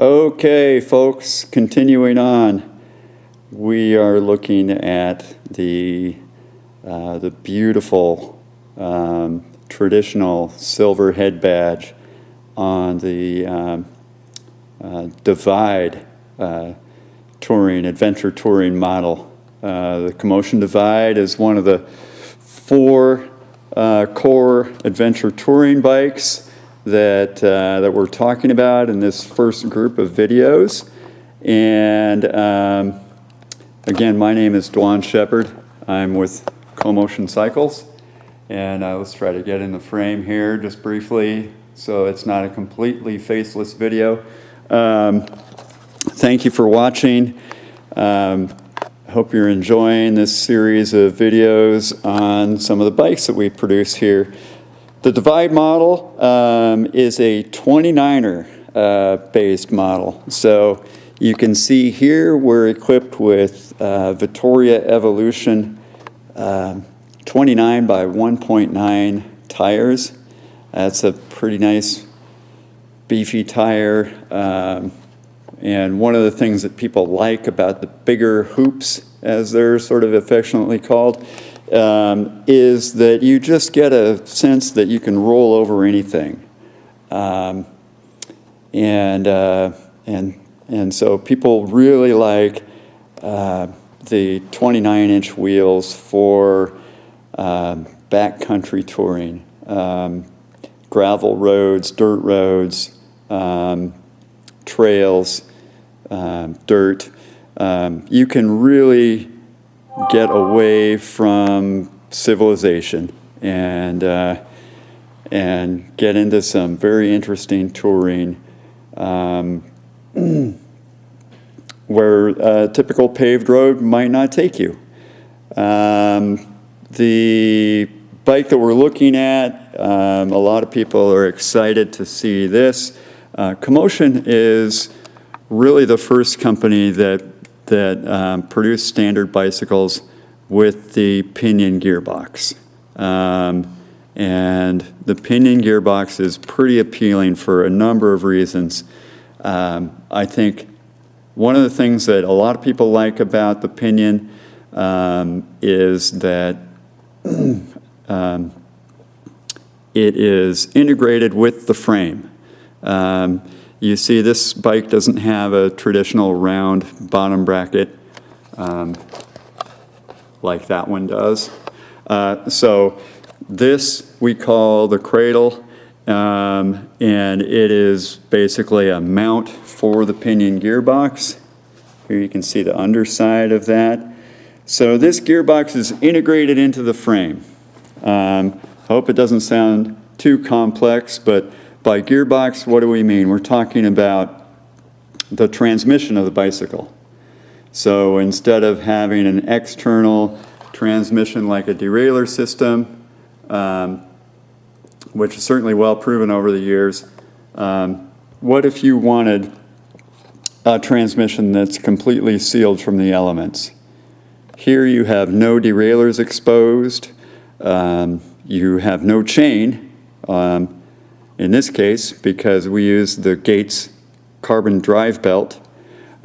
Okay, folks, continuing on. We are looking at the beautiful traditional silver head badge on the Divide adventure touring model. The Commotion Divide is one of the 4 core adventure touring bikes that we're talking about in this first group of videos. And again, my name is Dwan Shepard. I'm with Commotion Cycles. And let's try to get in the frame here just briefly so it's not a completely faceless video. Thank you for watching. Hope you're enjoying this series of videos on some of the bikes that we produce here. The Divide model is a 29er based model. So you can see here we're equipped with Vittoria Evolution 29 by 1.9 tires. That's a pretty nice beefy tire. And one of the things that people like about the bigger hoops, as they're sort of affectionately called, is that you just get a sense that you can roll over anything. And so people really like the 29-inch wheels for backcountry touring, gravel roads, dirt roads, trails, dirt. You can really get away from civilization and get into some very interesting touring where a typical paved road might not take you. The bike that we're looking at, a lot of people are excited to see this. Commotion is really the first company that produced standard bicycles with the Pinion Gearbox. And the Pinion Gearbox is pretty appealing for a number of reasons. I think one of the things that a lot of people like about the Pinion is that it is integrated with the frame. You see this bike doesn't have a traditional round bottom bracket like that one does. So this we call the cradle, and it is basically a mount for the Pinion Gearbox. Here you can see the underside of that. So this gearbox is integrated into the frame. Hope it doesn't sound too complex, but by gearbox, what do we mean? We're talking about the transmission of the bicycle. So instead of having an external transmission like a derailleur system, which is certainly well proven over the years, what if you wanted a transmission that's completely sealed from the elements? Here you have no derailleurs exposed, you have no chain, in this case, because we use the Gates carbon drive belt.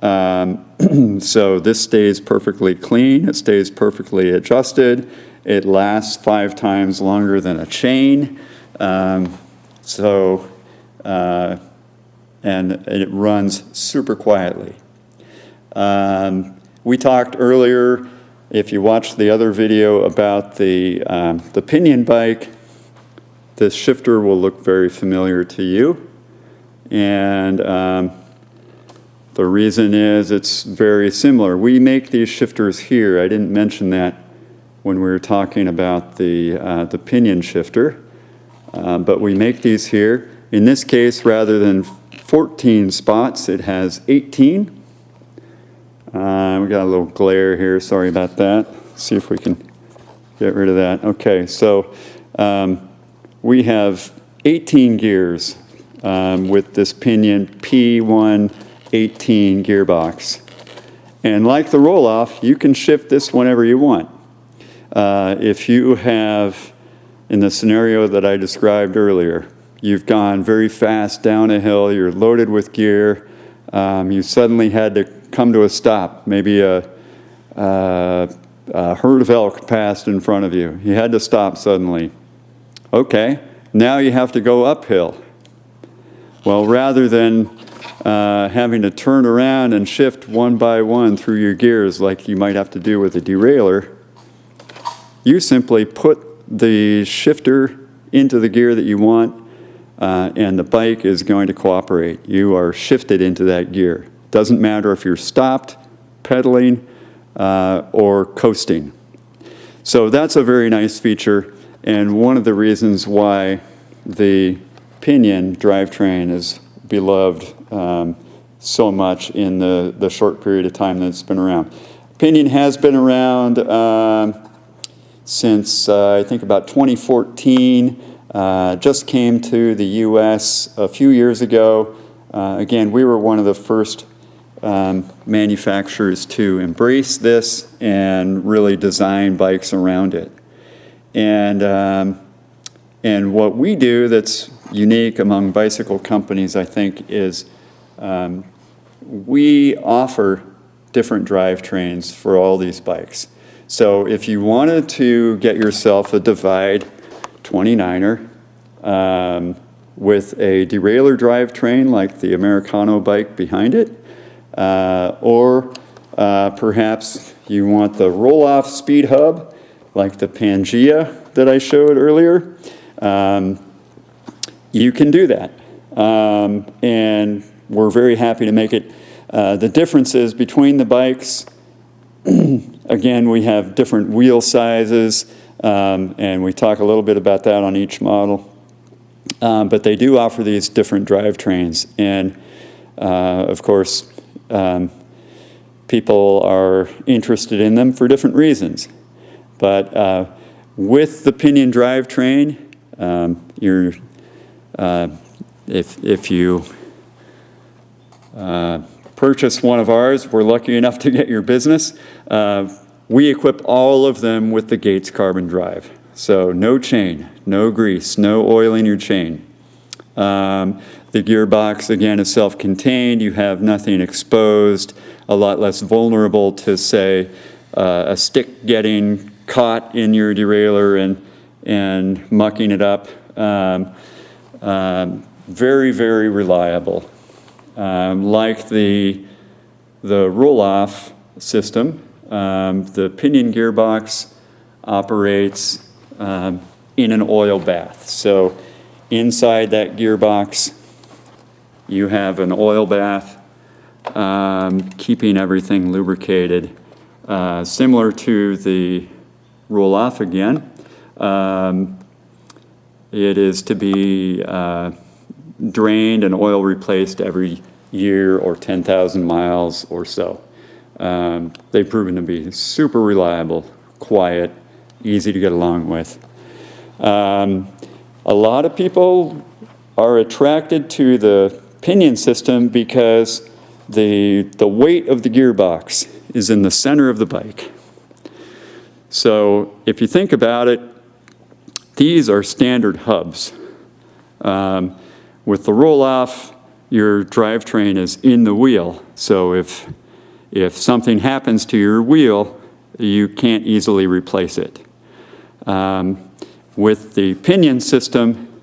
So this stays perfectly clean, it stays perfectly adjusted, it lasts 5 times longer than a chain, and it runs super quietly. We talked earlier, if you watched the other video about the Pinion bike, this shifter will look very familiar to you. And the reason is it's very similar. We make these shifters here. I didn't mention that when we were talking about the Pinion shifter. But we make these here. In this case, rather than 14 spots, it has 18. We got a little glare here, sorry about that. Let's see if we can get rid of that. Okay, so we have 18 gears with this Pinion P118 gearbox. And like the roll-off, you can shift this whenever you want. If you have, in the scenario that I described earlier, you've gone very fast down a hill, you're loaded with gear, You suddenly had to come to a stop. Maybe a herd of elk passed in front of you. You had to stop suddenly. Okay, now you have to go uphill. Well, rather than having to turn around and shift one by one through your gears like you might have to do with a derailleur, you simply put the shifter into the gear that you want, and the bike is going to cooperate. You are shifted into that gear. Doesn't matter if you're stopped, pedaling, or coasting. So that's a very nice feature, and one of the reasons why the Pinion drivetrain is beloved so much in the short period of time that it's been around. Pinion has been around since I think about 2014. Just came to the US a few years ago. Again, we were one of the first manufacturers to embrace this and really design bikes around it. And what we do that's unique among bicycle companies, I think, is we offer different drivetrains for all these bikes. So if you wanted to get yourself a Divide 29er with a derailleur drivetrain like the Americano bike behind it, or perhaps you want the roll-off speed hub like the Pangea that I showed earlier, you can do that. And we're very happy to make it. The differences between the bikes, again, we have different wheel sizes, and we talk a little bit about that on each model. But they do offer these different drivetrains. And, of course, people are interested in them for different reasons. But with the Pinion drivetrain, if you purchase one of ours, we're lucky enough to get your business. We equip all of them with the Gates carbon drive. So no chain, no grease, no oil in your chain. The gearbox, again, is self-contained. You have nothing exposed, a lot less vulnerable to, say, a stick getting caught in your derailleur and mucking it up. Very, very reliable. Like the roll-off system, the Pinion Gearbox operates in an oil bath. So inside that gearbox, you have an oil bath, keeping everything lubricated, similar to the roll-off again. It is to be drained and oil replaced every year or 10,000 miles or so. They've proven to be super reliable, quiet, easy to get along with. A lot of people are attracted to the Pinion system because the weight of the gearbox is in the center of the bike. So if you think about it, these are standard hubs. With the roll-off, your drivetrain is in the wheel. So if something happens to your wheel, you can't easily replace it. With the Pinion system,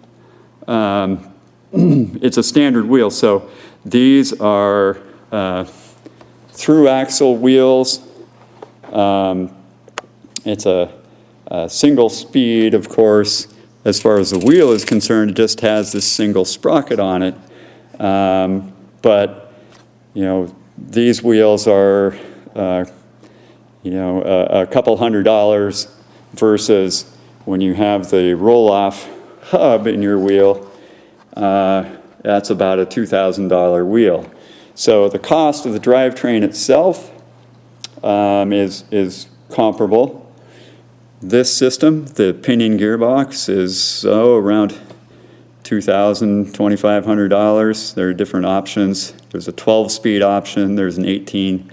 it's a standard wheel. So these are through axle wheels. It's a single speed, of course. As far as the wheel is concerned, it just has this single sprocket on it. But, these wheels are, a couple $100 versus when you have the roll-off hub in your wheel, that's about a $2,000 wheel. So the cost of the drivetrain itself is comparable. This system, the Pinion Gearbox, is around $2,000, $2,500. There are different options. There's a 12-speed option. There's an 18.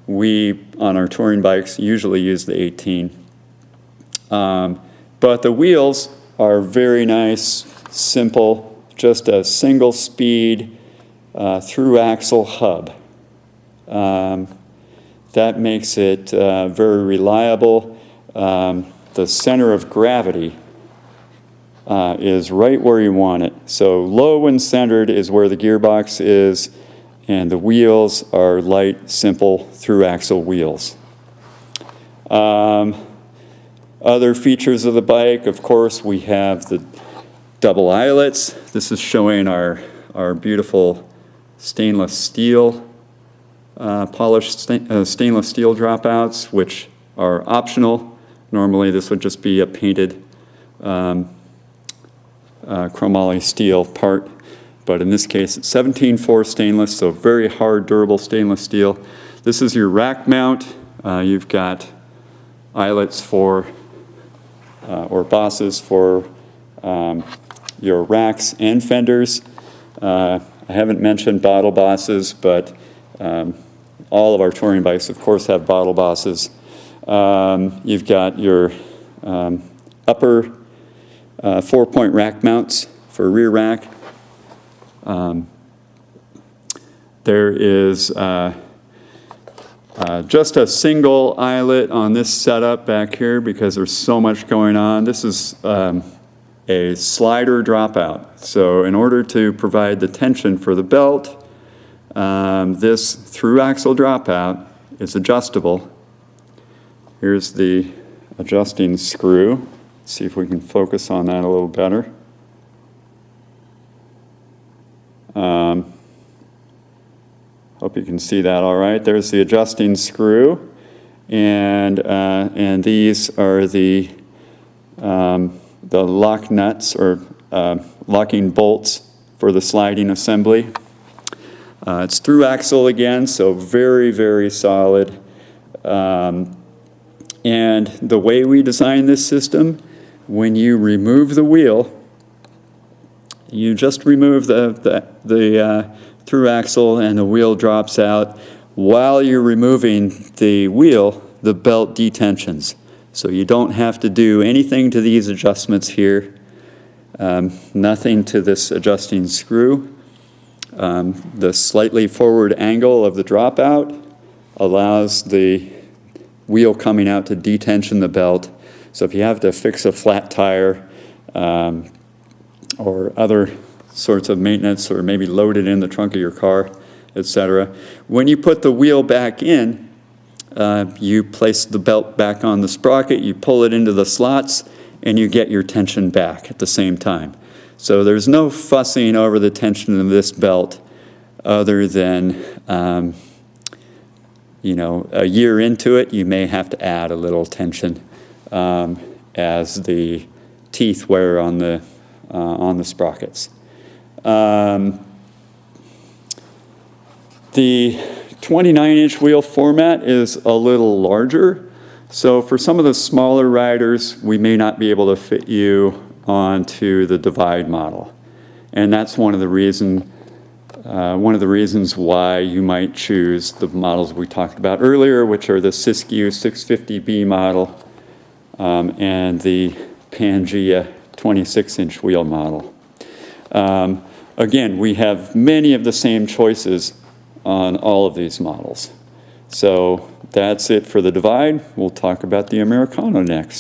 We, on our touring bikes, usually use the 18. But the wheels are very nice, simple, just a single speed through axle hub. That makes it very reliable. The center of gravity is right where you want it. So low and centered is where the gearbox is, and the wheels are light, simple, through axle wheels. Other features of the bike, of course, we have the double eyelets. This is showing our beautiful stainless steel, polished stainless steel dropouts, which are optional. Normally this would just be a painted chromoly steel part, but in this case it's 17-4 stainless, so very hard, durable stainless steel. This is your rack mount. You've got eyelets for, or bosses for your racks and fenders. I haven't mentioned bottle bosses, but all of our touring bikes, of course, have bottle bosses. You've got your upper 4-point rack mounts for rear rack. There is just a single eyelet on this setup back here because there's so much going on. This is a slider dropout. So in order to provide the tension for the belt, this through axle dropout is adjustable. Here's the adjusting screw. Let's see if we can focus on that a little better. Hope you can see that all right. There's the adjusting screw, and these are the lock nuts or locking bolts for the sliding assembly. It's through axle again, so very, very solid. And the way we design this system, when you remove the wheel, you just remove the through axle and the wheel drops out. While you're removing the wheel, the belt detensions. So you don't have to do anything to these adjustments here. Nothing to this adjusting screw. The slightly forward angle of the dropout allows the wheel coming out to detension the belt. So if you have to fix a flat tire or other sorts of maintenance, or maybe load it in the trunk of your car, etc. When you put the wheel back in, you place the belt back on the sprocket, you pull it into the slots, and you get your tension back at the same time. So there's no fussing over the tension of this belt other than, you know, a year into it, you may have to add a little tension as the teeth wear on the sprockets. The 29-inch wheel format is a little larger, so for some of the smaller riders, we may not be able to fit you onto the Divide model, and that's one of the reasons why you might choose the models we talked about earlier, which are the Siskiyou 650B model and the Pangea 26-inch wheel model. Again, we have many of the same choices on all of these models. So that's it for the Divide. We'll talk about the Americano next.